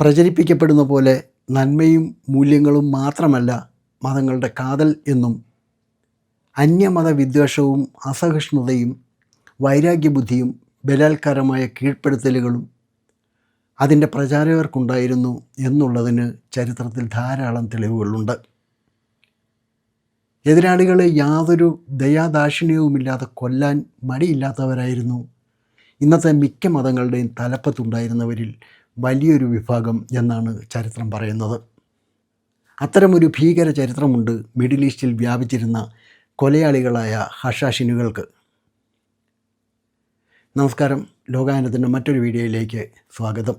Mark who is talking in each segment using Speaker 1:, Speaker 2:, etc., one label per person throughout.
Speaker 1: പ്രചരിപ്പിക്കപ്പെടുന്ന പോലെ നന്മയും മൂല്യങ്ങളും മാത്രമല്ല മതങ്ങളുടെ കാതൽ എന്നും അന്യമത വിദ്വേഷവും അസഹിഷ്ണുതയും വൈരാഗ്യബുദ്ധിയും ബലാത്കാരമായ കീഴ്പ്പെടുത്തലുകളും അതിൻ്റെ പ്രചാരകർക്കുണ്ടായിരുന്നു എന്നുള്ളതിന് ചരിത്രത്തിൽ ധാരാളം തെളിവുകളുണ്ട്. എതിരാളികളെ യാതൊരു ദയാദാക്ഷിണ്യവുമില്ലാതെ കൊല്ലാൻ മടിയില്ലാത്തവരായിരുന്നു ഇന്നത്തെ മിക്ക മതങ്ങളുടെയും തലപ്പത്തുണ്ടായിരുന്നവരിൽ വലിയൊരു വിഭാഗം എന്നാണ് ചരിത്രം പറയുന്നത്. അത്തരമൊരു ഭീകര ചരിത്രമുണ്ട് മിഡിൽ ഈസ്റ്റിൽ വ്യാപിച്ചിരുന്ന കൊലയാളികളായ ഹഷാഷിനുകൾക്ക്. നമസ്കാരം, ലോകായനത്തിൻ്റെ മറ്റൊരു വീഡിയോയിലേക്ക് സ്വാഗതം.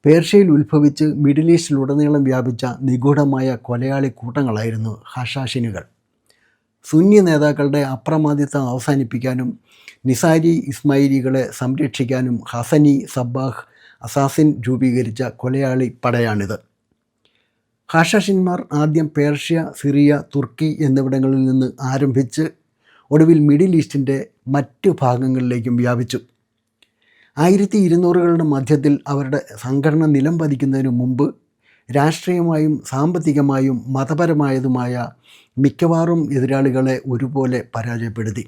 Speaker 1: പേർഷ്യയിൽ ഉത്ഭവിച്ച് മിഡിൽ ഈസ്റ്റിലുടനീളം വ്യാപിച്ച നിഗൂഢമായ കൊലയാളി കൂട്ടങ്ങളായിരുന്നു ഹഷാഷിനുകൾ. സുന്നി നേതാക്കളുടെ അപ്രമാദിത്വം അവസാനിപ്പിക്കാനും നിസാരി ഇസ്മായിലികളെ സംരക്ഷിക്കാനും ഹസനി സബ്ബാഹ് അസാസിൻ രൂപീകരിച്ച കൊലയാളി പടയാണിത്. ഹഷാഷിന്മാർ ആദ്യം പേർഷ്യ, സിറിയ, തുർക്കി എന്നിവിടങ്ങളിൽ നിന്ന് ആരംഭിച്ച് ഒടുവിൽ മിഡിൽ ഈസ്റ്റിൻ്റെ മറ്റു ഭാഗങ്ങളിലേക്കും വ്യാപിച്ചു. 1200കളുടെ മധ്യത്തിൽ അവരുടെ സംഘടന നിലം പതിക്കുന്നതിന് മുമ്പ് രാഷ്ട്രീയമായും സാമ്പത്തികമായും മതപരമായതുമായ മിക്കവാറും എതിരാളികളെ ഒരുപോലെ പരാജയപ്പെടുത്തി.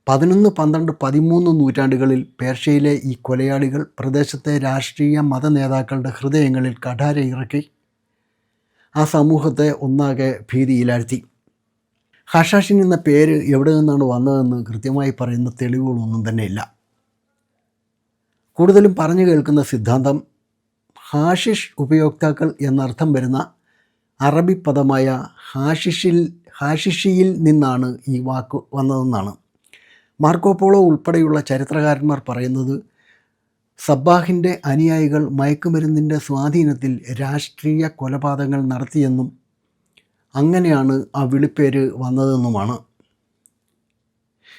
Speaker 1: 11, 12, 13 നൂറ്റാണ്ടുകളിൽ പേർഷ്യയിലെ ഈ കൊലയാളികൾ പ്രദേശത്തെ രാഷ്ട്രീയ മത നേതാക്കളുടെ ഹൃദയങ്ങളിൽ കഠാര ഇറക്കി ആ സമൂഹത്തെ ഒന്നാകെ ഭീതിയിലാഴ്ത്തി. ഹഷാഷിൻ എന്ന പേര് എവിടെ നിന്നാണ് വന്നതെന്ന് കൃത്യമായി പറയുന്ന തെളിവുകളൊന്നും തന്നെയില്ല. കൂടുതലും പറഞ്ഞു കേൾക്കുന്ന സിദ്ധാന്തം ഹാഷിഷ് ഉപയോക്താക്കൾ എന്നർത്ഥം വരുന്ന അറബി പദമായ ഹാഷിഷിയിൽ നിന്നാണ് ഈ വാക്ക് വന്നതെന്നാണ്. മാർക്കോപോളോ ഉൾപ്പെടെയുള്ള ചരിത്രകാരന്മാർ പറയുന്നത് സബ്ബാഹിൻ്റെ അനുയായികൾ മയക്കുമരുന്നിൻ്റെ സ്വാധീനത്തിൽ രാഷ്ട്രീയ കൊലപാതകങ്ങൾ നടത്തിയെന്നും അങ്ങനെയാണ് ആ വിളിപ്പേര് വന്നതെന്നുമാണ്.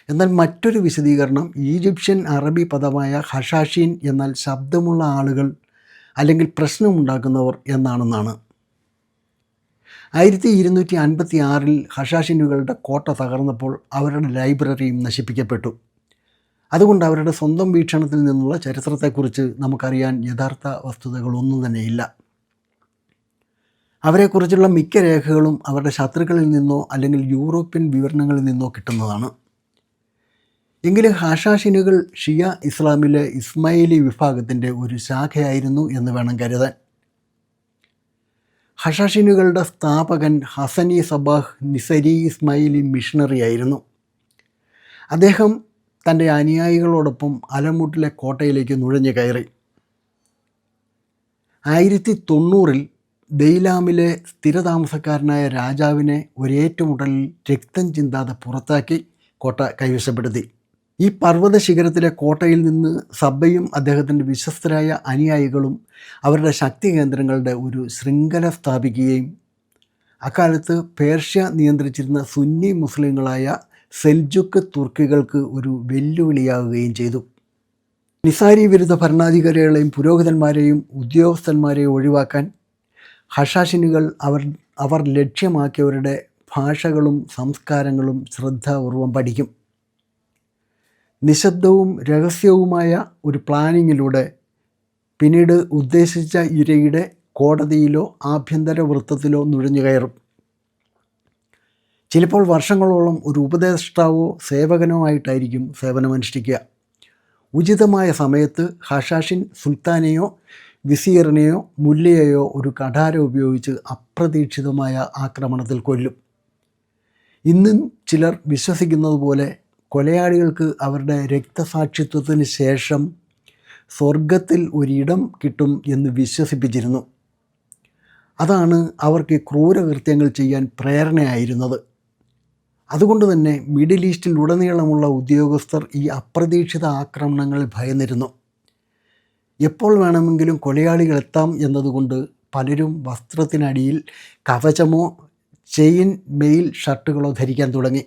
Speaker 1: എന്നാൽ മറ്റൊരു വിശദീകരണം ഈജിപ്ഷ്യൻ അറബി പദമായ ഹഷാഷീൻ എന്നാൽ ശബ്ദമുള്ള ആളുകൾ അല്ലെങ്കിൽ പ്രശ്നമുണ്ടാക്കുന്നവർ എന്നാണെന്നാണ്. 1256 ഹഷാഷിനുകളുടെ കോട്ട തകർന്നപ്പോൾ അവരുടെ ലൈബ്രറിയും നശിപ്പിക്കപ്പെട്ടു. അതുകൊണ്ട് അവരുടെ സ്വന്തം വീക്ഷണത്തിൽ നിന്നുള്ള ചരിത്രത്തെക്കുറിച്ച് നമുക്കറിയാൻ യഥാർത്ഥ വസ്തുതകളൊന്നും തന്നെയില്ല. അവരെക്കുറിച്ചുള്ള മിക്ക രേഖകളും അവരുടെ ശത്രുക്കളിൽ നിന്നോ അല്ലെങ്കിൽ യൂറോപ്യൻ വിവരണങ്ങളിൽ നിന്നോ കിട്ടുന്നതാണ്. എങ്കിലും ഹഷാഷിനുകൾ ഷിയ ഇസ്ലാമിലെ ഇസ്മായിലി വിഭാഗത്തിൻ്റെ ഒരു ശാഖയായിരുന്നു എന്ന് വേണം കരുതാൻ. ഹഷാഷിനുകളുടെ സ്ഥാപകൻ ഹസനി സബാഹ് നിസരി ഇസ്മായിലി മിഷണറി ആയിരുന്നു. അദ്ദേഹം തൻ്റെ അനുയായികളോടൊപ്പം അലമുട്ടിലെ കോട്ടയിലേക്ക് നുഴഞ്ഞു കയറി. 1090 ദെയ്ലാമിലെ സ്ഥിരതാമസക്കാരനായ രാജാവിനെ ഒരേറ്റുമുട്ടലിൽ രക്തം ചിന്താതെ പുറത്താക്കി കോട്ട കൈവശപ്പെടുത്തി. ഈ പർവ്വത ശിഖരത്തിലെ കോട്ടയിൽ നിന്ന് സബ്ബയും അദ്ദേഹത്തിൻ്റെ വിശ്വസ്തരായ അനുയായികളും അവരുടെ ശക്തി കേന്ദ്രങ്ങളുടെ ഒരു ശൃംഖല സ്ഥാപിക്കുകയും അക്കാലത്ത് പേർഷ്യ നിയന്ത്രിച്ചിരുന്ന സുന്നി മുസ്ലിങ്ങളായ സെൽജുക്ക് തുർക്കികൾക്ക് ഒരു വെല്ലുവിളിയാവുകയും ചെയ്തു. നിസാരി വിരുദ്ധ ഭരണാധികാരികളെയും പുരോഹിതന്മാരെയും ഉദ്യോഗസ്ഥന്മാരെയും ഒഴിവാക്കാൻ ഹഷാഷിനുകൾ അവർ ലക്ഷ്യമാക്കിയവരുടെ ഭാഷകളും സംസ്കാരങ്ങളും ശ്രദ്ധാപൂർവം പഠിക്കും. നിശബ്ദവും രഹസ്യവുമായ ഒരു പ്ലാനിങ്ങിലൂടെ പിന്നീട് ഉദ്ദേശിച്ച ഇരയുടെ കോടതിയിലോ ആഭ്യന്തര വൃത്തത്തിലോ നുഴഞ്ഞു കയറും. ചിലപ്പോൾ വർഷങ്ങളോളം ഒരു ഉപദേഷ്ടാവോ സേവകനോ ആയിട്ടായിരിക്കും സേവനമനുഷ്ഠിക്കുക. ഉചിതമായ സമയത്ത് ഹഷാഷിൻ സുൽത്താനെയോ വിസീറിനെയോ മുല്ലയെയോ ഒരു കഠാര ഉപയോഗിച്ച് അപ്രതീക്ഷിതമായ ആക്രമണത്തിൽ കൊല്ലും. ഇന്നും ചിലർ വിശ്വസിക്കുന്നത് പോലെ കൊലയാളികൾക്ക് അവരുടെ രക്തസാക്ഷിത്വത്തിന് ശേഷം സ്വർഗത്തിൽ ഒരിടം കിട്ടും എന്ന് വിശ്വസിപ്പിച്ചിരുന്നു. അതാണ് അവർക്ക് ക്രൂരകൃത്യങ്ങൾ ചെയ്യാൻ പ്രേരണയായിരുന്നത്. അതുകൊണ്ട് തന്നെ മിഡിൽ ഈസ്റ്റിൽ ഉടനീളമുള്ള ഉദ്യോഗസ്ഥർ ഈ അപ്രതീക്ഷിത ആക്രമണങ്ങളിൽ ഭയന്നിരുന്നു. എപ്പോൾ വേണമെങ്കിലും കൊലയാളികൾ എത്താം എന്നതുകൊണ്ട് പലരും വസ്ത്രത്തിനടിയിൽ കവചമോ ചെയിൻ മെയിൽ ഷർട്ടുകളോ ധരിക്കാൻ തുടങ്ങി.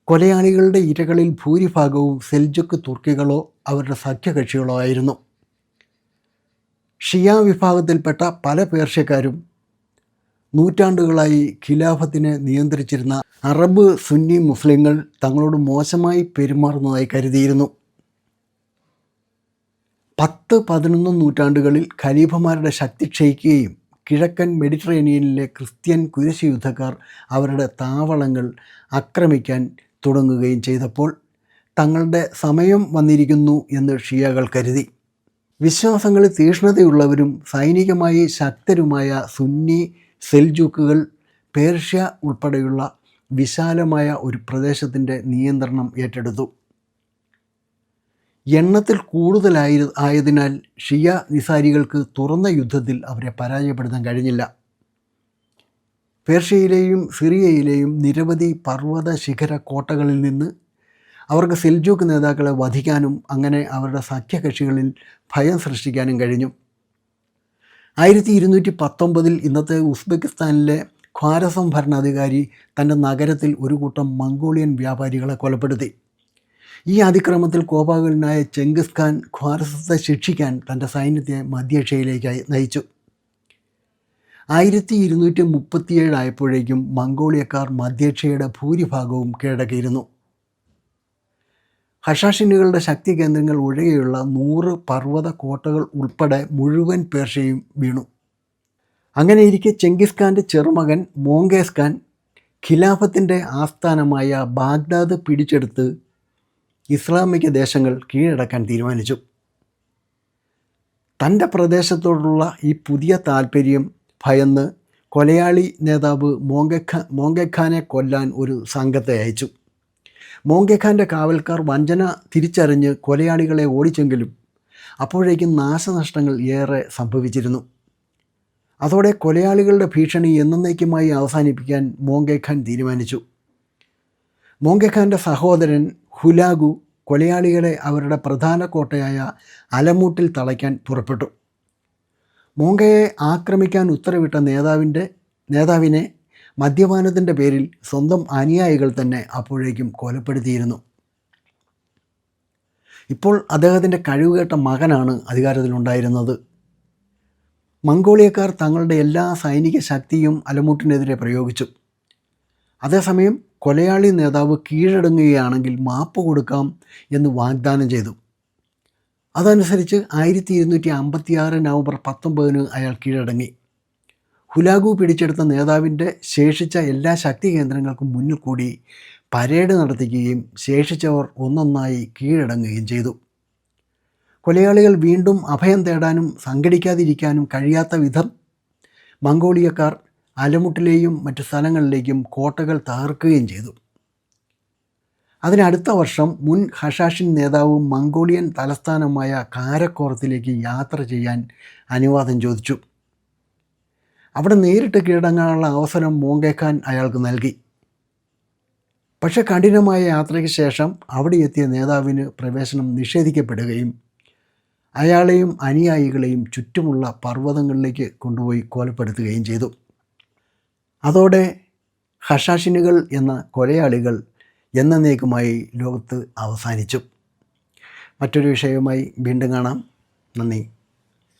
Speaker 1: കൊലയാളികളുടെ ഇരകളിൽ ഭൂരിഭാഗവും സെൽജുക്ക് തുർക്കികളോ അവരുടെ സഖ്യകക്ഷികളോ ആയിരുന്നു. ഷിയ വിഭാഗത്തിൽപ്പെട്ട പല പേർഷ്യക്കാരും നൂറ്റാണ്ടുകളായി ഖിലാഫത്തിനെ നിയന്ത്രിച്ചിരുന്ന അറബ് സുന്നി മുസ്ലിങ്ങൾ തങ്ങളോട് മോശമായി പെരുമാറുന്നതായി കരുതിയിരുന്നു. 10-11 നൂറ്റാണ്ടുകളിൽ ഖലീഫമാരുടെ ശക്തി ക്ഷയിക്കുകയും കിഴക്കൻ മെഡിറ്ററേനിയനിലെ ക്രിസ്ത്യൻ കുരിശ് യുദ്ധക്കാർ അവരുടെ താവളങ്ങൾ ആക്രമിക്കാൻ തുടങ്ങുകയും ചെയ്തപ്പോൾ തങ്ങളുടെ സമയം വന്നിരിക്കുന്നു എന്ന് ഷിയകൾ കരുതി. വിശ്വാസങ്ങളിൽ തീക്ഷ്ണതയുള്ളവരും സൈനികമായി ശക്തരുമായ സുന്നി സെൽജൂക്കുകൾ പേർഷ്യ ഉൾപ്പെടെയുള്ള വിശാലമായ ഒരു പ്രദേശത്തിൻ്റെ നിയന്ത്രണം ഏറ്റെടുത്തു. എണ്ണത്തിൽ കൂടുതലായതിനാൽ ഷിയ നിസാരികൾക്ക് തുറന്ന യുദ്ധത്തിൽ അവരെ പരാജയപ്പെടുത്താൻ കഴിഞ്ഞില്ല. പേർഷ്യയിലെയും സിറിയയിലെയും നിരവധി പർവ്വത ശിഖര കോട്ടകളിൽ നിന്ന് അവർക്ക് സെൽജൂക്ക് നേതാക്കളെ വധിക്കാനും അങ്ങനെ അവരുടെ സഖ്യകക്ഷികളിൽ ഭയം സൃഷ്ടിക്കാനും കഴിഞ്ഞു. 1219 ഇന്നത്തെ ഉസ്ബെക്കിസ്ഥാനിലെ ഖ്വാരസം ഭരണാധികാരി തൻ്റെ നഗരത്തിൽ ഒരു കൂട്ടം മംഗോളിയൻ വ്യാപാരികളെ കൊലപ്പെടുത്തി. ഈ അതിക്രമത്തിൽ കോപാകുലനായ ചെങ്കിസ് ഖാൻ ഖ്വാരസത്തെ ശിക്ഷിക്കാൻ തൻ്റെ സൈന്യത്തെ മധ്യേഷ്യയിലേക്ക് നയിച്ചു. 1237 ആയപ്പോഴേക്കും മംഗോളിയക്കാർ മധ്യേഷ്യയുടെ ഭൂരിഭാഗവും കീഴടക്കിയിരുന്നു. ഹഷാഷിനുകളുടെ ശക്തി കേന്ദ്രങ്ങൾ ഒഴികെയുള്ള 100 പർവ്വത കോട്ടകൾ ഉൾപ്പെടെ മുഴുവൻ പേർഷ്യയും വീണു. അങ്ങനെയിരിക്കെ ചെങ്കിസ് ഖാൻ്റെ ചെറുമകൻ മോങ്കേസ് ഖാൻ ഖിലാഫത്തിൻ്റെ ആസ്ഥാനമായ ബാഗ്ദാദ് പിടിച്ചെടുത്ത് ഇസ്ലാമിക ദേശങ്ങൾ കീഴടക്കാൻ തീരുമാനിച്ചു. തൻ്റെ പ്രദേശത്തോടുള്ള ഈ പുതിയ താൽപ്പര്യം ഭയന്ന് കൊലയാളി നേതാവ് മോങ്കെഖാനെ കൊല്ലാൻ ഒരു സംഘത്തെ അയച്ചു. മോങ്കെഖാൻ്റെ കാവൽക്കാർ വഞ്ചന തിരിച്ചറിഞ്ഞ് കൊലയാളികളെ ഓടിച്ചെങ്കിലും അപ്പോഴേക്കും നാശനഷ്ടങ്ങൾ ഏറെ സംഭവിച്ചിരുന്നു. അതോടെ കൊലയാളികളുടെ ഭീഷണി എന്നേക്കുമായി അവസാനിപ്പിക്കാൻ മോങ്കെഖാൻ തീരുമാനിച്ചു. മോങ്കെഖാൻ്റെ സഹോദരൻ ഹുലാഗു കൊലയാളികളെ അവരുടെ പ്രധാന കോട്ടയായ അലമൂട്ടിൽ തളയ്ക്കാൻ പുറപ്പെട്ടു. മോങ്കയെ ആക്രമിക്കാൻ ഉത്തരവിട്ട നേതാവിനെ മദ്യപാനത്തിൻ്റെ പേരിൽ സ്വന്തം അനുയായികൾ തന്നെ അപ്പോഴേക്കും കൊലപ്പെടുത്തിയിരുന്നു. ഇപ്പോൾ അദ്ദേഹത്തിൻ്റെ കഴിവുകേട്ട മകനാണ് അധികാരത്തിലുണ്ടായിരുന്നത്. മംഗോളിയക്കാർ തങ്ങളുടെ എല്ലാ സൈനിക ശക്തിയും അലമൂട്ടിനെതിരെ പ്രയോഗിച്ചു. അതേസമയം കൊലയാളി നേതാവ് കീഴടങ്ങുകയാണെങ്കിൽ മാപ്പ് കൊടുക്കാം എന്ന് വാഗ്ദാനം ചെയ്തു. അതനുസരിച്ച് 1256 നവംബർ 19 അയാൾ കീഴടങ്ങി. ഹുലാഗു പിടിച്ചെടുത്ത നേതാവിൻ്റെ ശേഷിച്ച എല്ലാ ശക്തി കേന്ദ്രങ്ങൾക്കും മുന്നിൽ കൂടി പരേഡ് നടത്തിക്കുകയും ശേഷിച്ചവർ ഒന്നൊന്നായി കീഴടങ്ങുകയും ചെയ്തു. കൊലയാളികൾ വീണ്ടും അഭയം തേടാനും സംഘടിക്കാതിരിക്കാനും കഴിയാത്ത വിധം മംഗോളിയക്കാർ അലമുട്ടിലെയും മറ്റു സ്ഥലങ്ങളിലേക്കും കോട്ടകൾ തകർക്കുകയും ചെയ്തു. അതിനടുത്ത വർഷം മുൻ ഹഷാഷിൻ നേതാവും മംഗോളിയൻ തലസ്ഥാനമായ കാരക്കോറത്തിലേക്ക് യാത്ര ചെയ്യാൻ അനുവാദം ചോദിച്ചു. അവിടെ നേരിട്ട് കീഴടങ്ങാനുള്ള അവസരം മോങ്കെഖാൻ അയാൾക്ക് നൽകി. പക്ഷേ കഠിനമായ യാത്രയ്ക്ക് ശേഷം അവിടെ എത്തിയ നേതാവിന് പ്രവേശനം നിഷേധിക്കപ്പെടുകയും അയാളെയും അനുയായികളെയും ചുറ്റുമുള്ള പർവ്വതങ്ങളിലേക്ക് കൊണ്ടുപോയി കൊലപ്പെടുത്തുകയും ചെയ്തു. അതോടെ ഹഷാഷിനുകൾ എന്ന കൊലയാളികൾ എന്നേക്കുമായി ലോകത്ത് അവസാനിച്ചു. മറ്റൊരു വിഷയവുമായി വീണ്ടും കാണാം. നന്ദി.